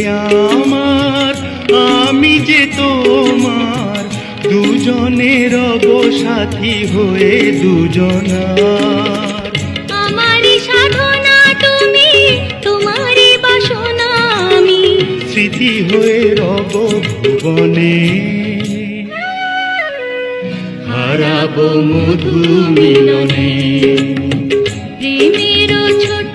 আমার, আমি যে তোমার, দুজনের সাথী হয়ে দুজনার। আমারই সাধনা তুমি, তোমারই বাসনা আমি, স্মৃতি হয়ে রব ভুবনে। হারাবো মধু মিলনে। প্রেমের ছোট